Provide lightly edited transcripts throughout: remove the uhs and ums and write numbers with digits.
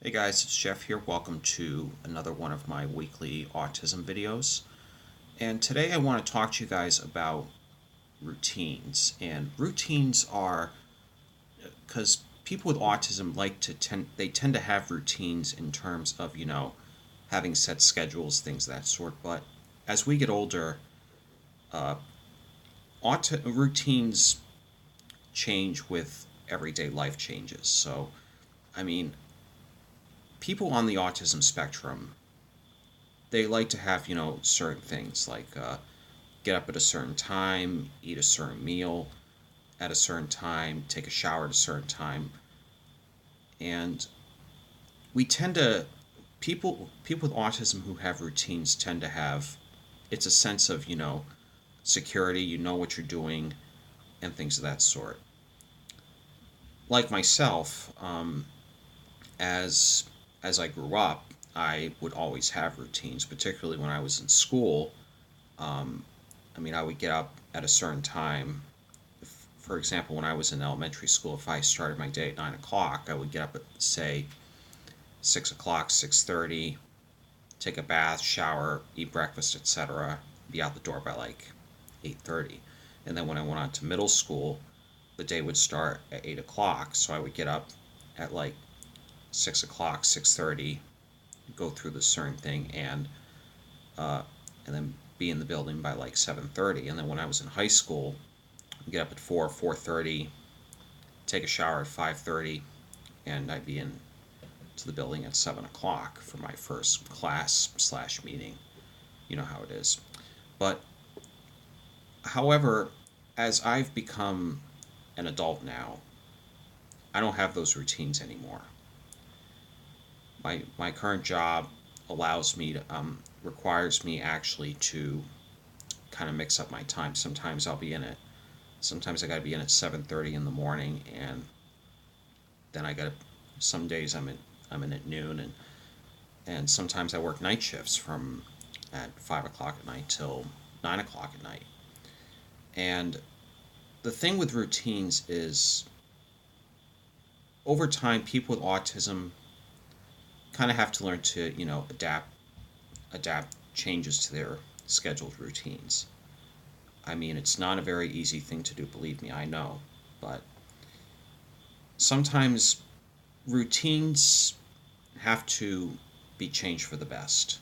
Hey guys, it's Jeff here. Welcome to another one of my weekly autism videos. And today I want to talk to you guys about routines. And routines are because people with autism they tend to have routines in terms of, having set schedules, things of that sort. But as we get older, uh, routines change with everyday life changes. So, I mean, people on the autism spectrum, they like to have, certain things like get up at a certain time, eat a certain meal at a certain time, take a shower at a certain time. And we tend to people with autism who have routines tend to have it's a sense of, security, you know what you're doing and things of that sort. Like myself, as as I grew up, I would always have routines, particularly when I was in school. Um, I would get up at a certain time. For example, when I was in elementary school, if I started my day at 9 o'clock, I would get up at, say, 6 o'clock, 6:30, take a bath, shower, eat breakfast, etc. Be out the door by like 8:30. And then when I went on to middle school, the day would start at 8 o'clock, so I would get up at like 6 o'clock, 6:30, go through the certain thing, uh, and then be in the building by like 7:30. And then when I was in high school, I'd get up at 4:30, take a shower at 5:30, and I'd be in to the building at 7 o'clock for my first class slash meeting. You know how it is. But however, as I've become an adult now, I don't have those routines anymore. My current job allows me to requires me actually to kind of mix up my time. Sometimes I'll be in it. Sometimes I got to be in at 7:30 in the morning, and then I got to. Some days I'm in at noon, and sometimes I work night shifts from at 5 o'clock at night till 9 o'clock at night. And the thing with routines is, over time, people with autism kind of have to learn to, adapt changes to their scheduled routines. I mean, it's not a very easy thing to do, believe me, I know. But sometimes routines have to be changed for the best.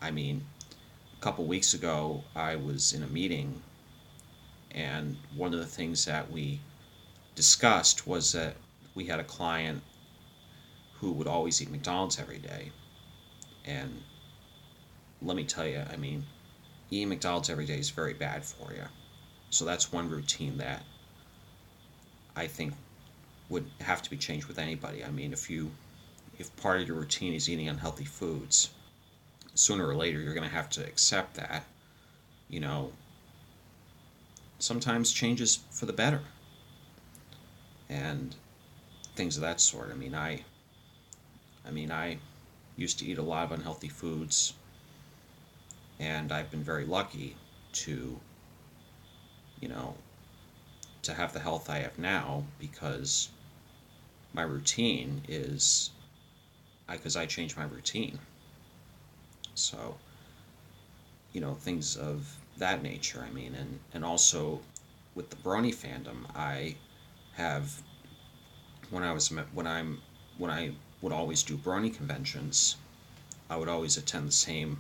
I mean, a couple weeks ago, I was in a meeting, and one of the things that we discussed was that we had a client who would always eat McDonald's every day. And let me tell you, eating McDonald's every day is very bad for you. So that's one routine that I think would have to be changed with anybody. I mean, if part of your routine is eating unhealthy foods, sooner or later you're going to have to accept that. You know, sometimes changes for the better and things of that sort. I used to eat a lot of unhealthy foods, and I've been very lucky to, you know, to have the health I have now because my routine is because I changed my routine. So, things of that nature. And also with the Brony fandom, I have when I was when I would always do Brony conventions, I would always attend the same.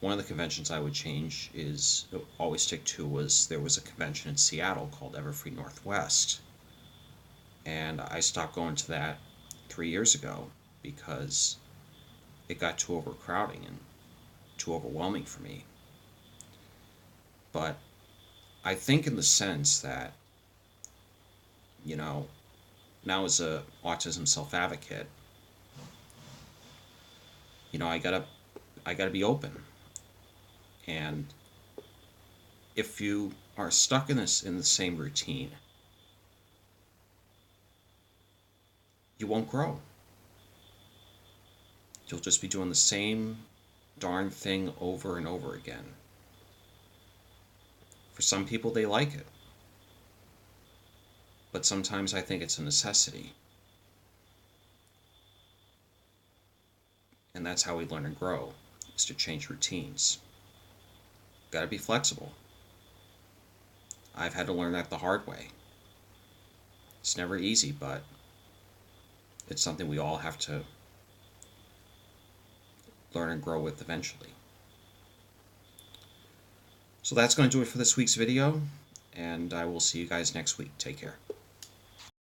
One of the conventions I would change is always stick to was there was a convention in Seattle called Everfree Northwest, and I stopped going to that 3 years ago because it got too overcrowding and too overwhelming for me. But I think in the sense that, you know, now as a autism self-advocate, I gotta be open. And if you are stuck in the same routine, you won't grow. You'll just be doing the same darn thing over and over again. For some people, they like it, but sometimes I think it's a necessity. And that's how we learn and grow, is to change routines. Got to be flexible. I've had to learn that the hard way. It's never easy, but it's something we all have to learn and grow with eventually. So that's going to do it for this week's video, and I will see you guys next week. Take care.